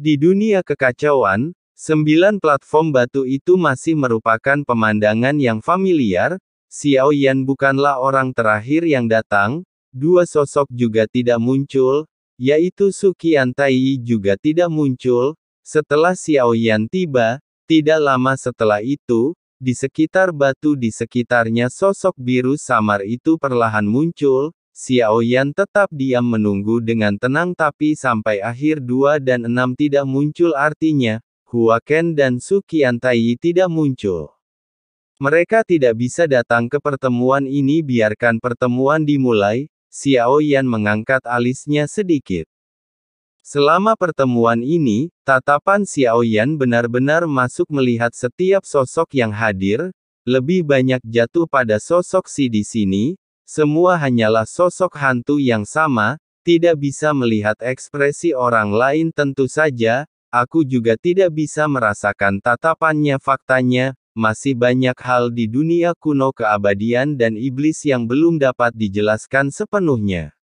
Di dunia kekacauan, 9 platform batu itu masih merupakan pemandangan yang familiar. Xiao Yan bukanlah orang terakhir yang datang, dua sosok juga tidak muncul, yaitu Su Qiantai juga tidak muncul. Setelah Xiao Yan tiba, tidak lama setelah itu, di sekitar batu di sekitarnya sosok biru samar itu perlahan muncul. Xiao Yan tetap diam menunggu dengan tenang tapi sampai akhir 2 dan 6 tidak muncul artinya, Hua Ken dan Su Qiantai tidak muncul. Mereka tidak bisa datang ke pertemuan ini biarkan pertemuan dimulai, Xiao Yan mengangkat alisnya sedikit. Selama pertemuan ini, tatapan Xiao Yan benar-benar masuk melihat setiap sosok yang hadir, lebih banyak jatuh pada sosok Si di sini. Semua hanyalah sosok hantu yang sama, tidak bisa melihat ekspresi orang lain tentu saja, aku juga tidak bisa merasakan tatapannya faktanya, masih banyak hal di dunia kuno keabadian dan iblis yang belum dapat dijelaskan sepenuhnya.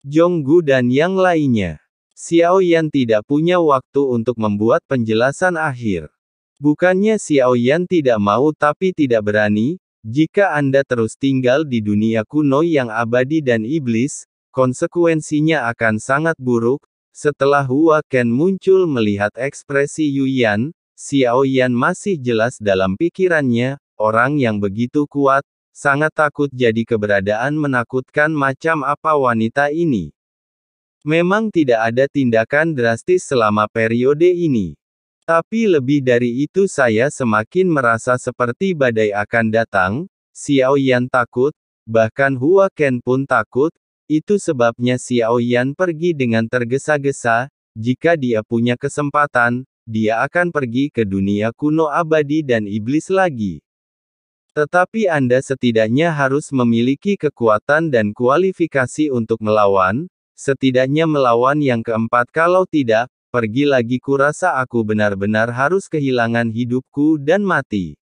Zhonggu dan yang lainnya. Xiao Yan tidak punya waktu untuk membuat penjelasan akhir. Bukannya Xiao Yan tidak mau tapi tidak berani. Jika Anda terus tinggal di dunia kuno yang abadi dan iblis, konsekuensinya akan sangat buruk. Setelah Hua Ken muncul melihat ekspresi Yu Yan, Xiao Yan masih jelas dalam pikirannya, orang yang begitu kuat, sangat takut jadi keberadaan menakutkan macam apa wanita ini. Memang tidak ada tindakan drastis selama periode ini. Tapi lebih dari itu saya semakin merasa seperti badai akan datang, Xiao Yan takut, bahkan Hua Ken pun takut, itu sebabnya Xiao Yan pergi dengan tergesa-gesa, jika dia punya kesempatan, dia akan pergi ke dunia kuno abadi dan iblis lagi. Tetapi Anda setidaknya harus memiliki kekuatan dan kualifikasi untuk melawan, setidaknya melawan yang keempat kalau tidak, pergi lagi kurasa aku benar-benar harus kehilangan hidupku dan mati.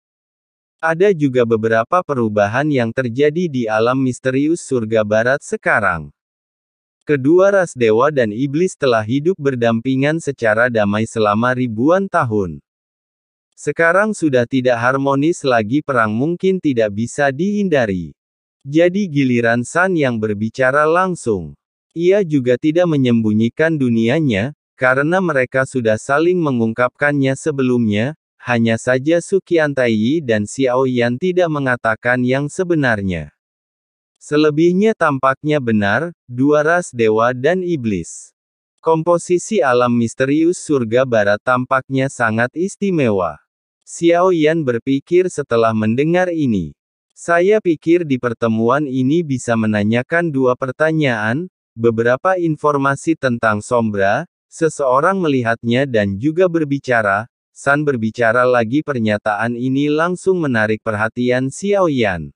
Ada juga beberapa perubahan yang terjadi di alam misterius surga barat sekarang. Kedua ras dewa dan iblis telah hidup berdampingan secara damai selama ribuan tahun. Sekarang sudah tidak harmonis lagi perang mungkin tidak bisa dihindari. Jadi giliran San yang berbicara langsung. Ia juga tidak menyembunyikan dunianya, karena mereka sudah saling mengungkapkannya sebelumnya, hanya saja Su Qiantai dan Xiao Yan tidak mengatakan yang sebenarnya. Selebihnya tampaknya benar, dua ras dewa dan iblis. Komposisi alam misterius surga barat tampaknya sangat istimewa. Xiao Yan berpikir setelah mendengar ini. Saya pikir di pertemuan ini bisa menanyakan dua pertanyaan, beberapa informasi tentang Sombra. Seseorang melihatnya dan juga berbicara, San berbicara lagi pernyataan ini langsung menarik perhatian Xiao Yan.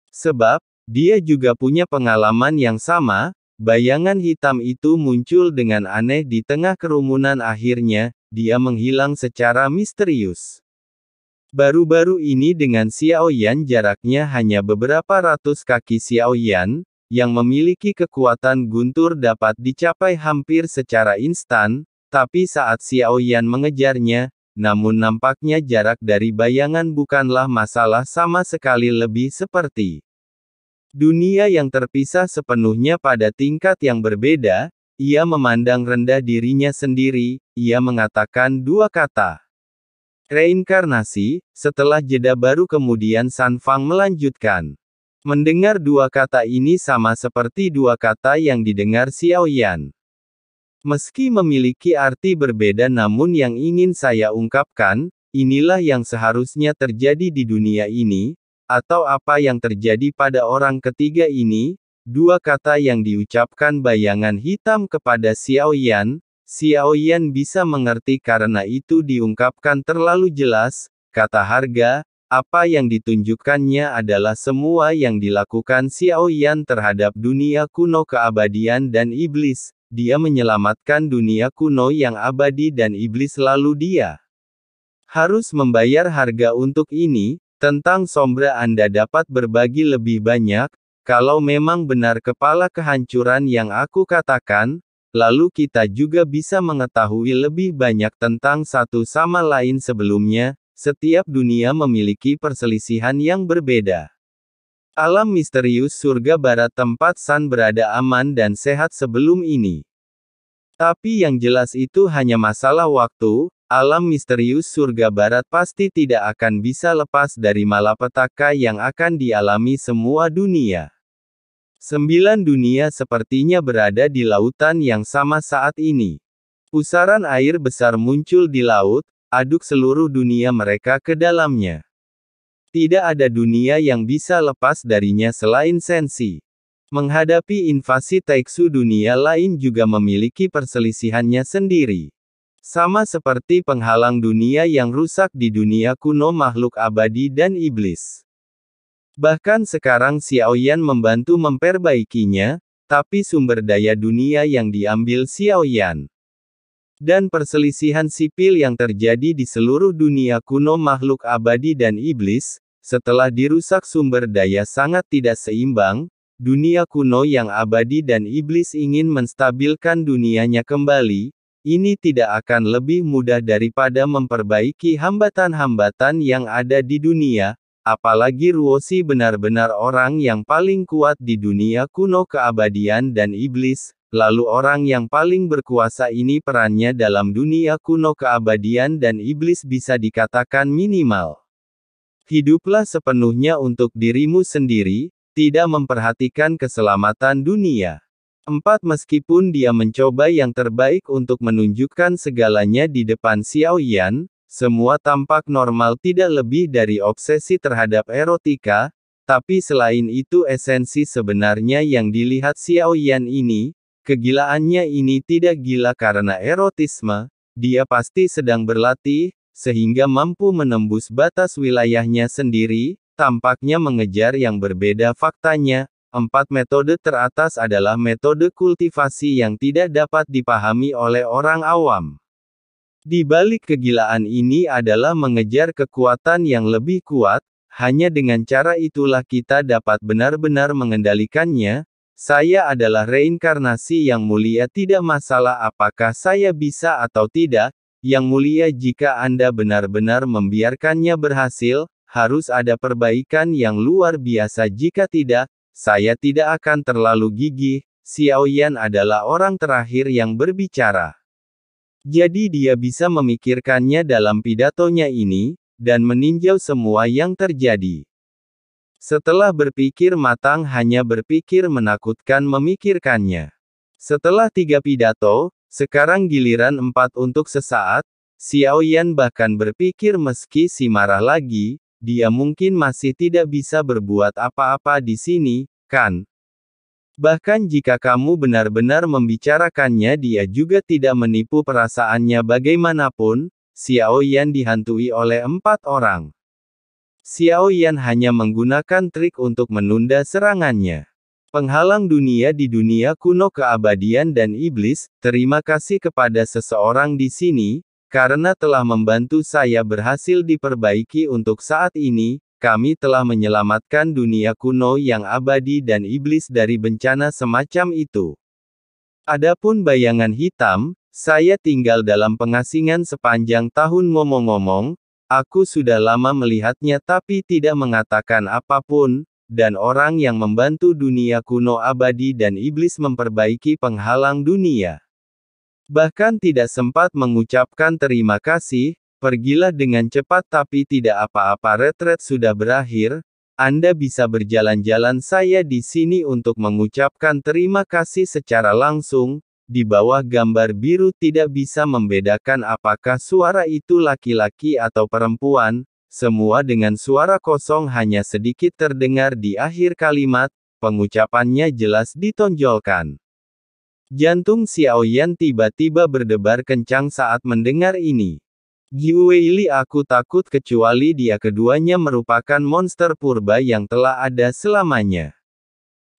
Sebab, dia juga punya pengalaman yang sama, bayangan hitam itu muncul dengan aneh di tengah kerumunan akhirnya, dia menghilang secara misterius. Baru-baru ini dengan Xiao Yan jaraknya hanya beberapa ratus kaki Xiao Yan, yang memiliki kekuatan guntur dapat dicapai hampir secara instan, tapi saat Xiao Yan mengejarnya, namun nampaknya jarak dari bayangan bukanlah masalah sama sekali lebih seperti dunia yang terpisah sepenuhnya pada tingkat yang berbeda, ia memandang rendah dirinya sendiri, ia mengatakan dua kata. Reinkarnasi, setelah jeda baru kemudian San Fang melanjutkan. Mendengar dua kata ini sama seperti dua kata yang didengar Xiao Yan. Meski memiliki arti berbeda namun yang ingin saya ungkapkan, inilah yang seharusnya terjadi di dunia ini, atau apa yang terjadi pada orang ketiga ini, dua kata yang diucapkan bayangan hitam kepada Xiao Yan bisa mengerti karena itu diungkapkan terlalu jelas, kata harga. Apa yang ditunjukkannya adalah semua yang dilakukan Xiao Yan terhadap dunia kuno keabadian dan iblis. Dia menyelamatkan dunia kuno yang abadi dan iblis lalu dia harus membayar harga untuk ini. Tentang Sombra Anda dapat berbagi lebih banyak, kalau memang benar kepala kehancuran yang aku katakan, lalu kita juga bisa mengetahui lebih banyak tentang satu sama lain sebelumnya, setiap dunia memiliki perselisihan yang berbeda. Alam misterius surga barat tempat San berada aman dan sehat sebelum ini. Tapi yang jelas itu hanya masalah waktu. Alam misterius surga barat pasti tidak akan bisa lepas dari malapetaka yang akan dialami semua dunia. 9 dunia sepertinya berada di lautan yang sama saat ini. Pusaran air besar muncul di laut, aduk seluruh dunia mereka ke dalamnya. Tidak ada dunia yang bisa lepas darinya selain Sensi. Menghadapi invasi Taiksu, dunia lain juga memiliki perselisihannya sendiri. Sama seperti penghalang dunia yang rusak di dunia kuno makhluk abadi dan iblis. Bahkan sekarang Xiaoyan membantu memperbaikinya, tapi sumber daya dunia yang diambil Xiaoyan. Dan perselisihan sipil yang terjadi di seluruh dunia kuno makhluk abadi dan iblis, setelah dirusak sumber daya sangat tidak seimbang, dunia kuno yang abadi dan iblis ingin menstabilkan dunianya kembali. Ini tidak akan lebih mudah daripada memperbaiki hambatan-hambatan yang ada di dunia, apalagi Ruoshi benar-benar orang yang paling kuat di dunia kuno keabadian dan iblis, lalu orang yang paling berkuasa ini perannya dalam dunia kuno keabadian dan iblis bisa dikatakan minimal. Hiduplah sepenuhnya untuk dirimu sendiri, tidak memperhatikan keselamatan dunia. 4. Meskipun dia mencoba yang terbaik untuk menunjukkan segalanya di depan Xiaoyan, semua tampak normal tidak lebih dari obsesi terhadap erotika, tapi selain itu esensi sebenarnya yang dilihat Xiaoyan ini, kegilaannya ini tidak gila karena erotisme, dia pasti sedang berlatih, sehingga mampu menembus batas wilayahnya sendiri, tampaknya mengejar yang berbeda faktanya. 4 metode teratas adalah metode kultivasi yang tidak dapat dipahami oleh orang awam. Di balik kegilaan ini adalah mengejar kekuatan yang lebih kuat, hanya dengan cara itulah kita dapat benar-benar mengendalikannya. Saya adalah reinkarnasi yang mulia, tidak masalah apakah saya bisa atau tidak, yang mulia jika Anda benar-benar membiarkannya berhasil, harus ada perbaikan yang luar biasa jika tidak. Saya tidak akan terlalu gigih. Xiaoyan adalah orang terakhir yang berbicara. Jadi dia bisa memikirkannya dalam pidatonya ini, dan meninjau semua yang terjadi. Setelah berpikir matang, hanya berpikir menakutkan memikirkannya. Setelah 3 pidato, sekarang giliran 4 untuk sesaat, Xiaoyan bahkan berpikir meski si marah lagi, dia mungkin masih tidak bisa berbuat apa-apa di sini, kan? Bahkan jika kamu benar-benar membicarakannya, dia juga tidak menipu perasaannya bagaimanapun. Xiaoyan dihantui oleh 4 orang. Xiaoyan hanya menggunakan trik untuk menunda serangannya. Penghalang dunia di dunia kuno keabadian dan iblis, terima kasih kepada seseorang di sini, karena telah membantu saya berhasil diperbaiki untuk saat ini, kami telah menyelamatkan dunia kuno yang abadi dan iblis dari bencana semacam itu. Adapun bayangan hitam, saya tinggal dalam pengasingan sepanjang tahun. Ngomong-ngomong, aku sudah lama melihatnya tapi tidak mengatakan apapun, dan orang yang membantu dunia kuno abadi dan iblis memperbaiki penghalang dunia. Bahkan tidak sempat mengucapkan terima kasih, pergilah dengan cepat tapi tidak apa-apa, retret sudah berakhir, Anda bisa berjalan-jalan, saya di sini untuk mengucapkan terima kasih secara langsung. Di bawah gambar biru tidak bisa membedakan apakah suara itu laki-laki atau perempuan, semua dengan suara kosong hanya sedikit terdengar di akhir kalimat, pengucapannya jelas ditonjolkan. Jantung Xiaoyan tiba-tiba berdebar kencang saat mendengar ini. Giweili, aku takut kecuali dia keduanya merupakan monster purba yang telah ada selamanya.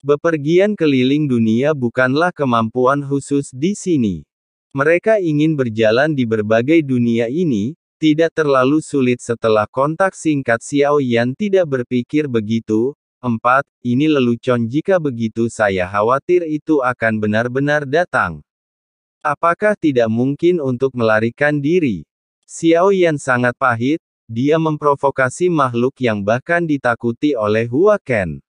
Bepergian keliling dunia bukanlah kemampuan khusus di sini. Mereka ingin berjalan di berbagai dunia ini, tidak terlalu sulit. Setelah kontak singkat Xiaoyan tidak berpikir begitu. 4. Ini lelucon, jika begitu saya khawatir itu akan benar-benar datang. Apakah tidak mungkin untuk melarikan diri? Xiao Yan sangat pahit, dia memprovokasi makhluk yang bahkan ditakuti oleh Hua Ken.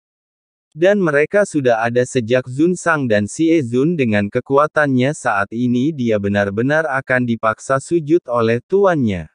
Dan mereka sudah ada sejak Zun Sang dan Xie Zun dengan kekuatannya saat ini dia benar-benar akan dipaksa sujud oleh tuannya.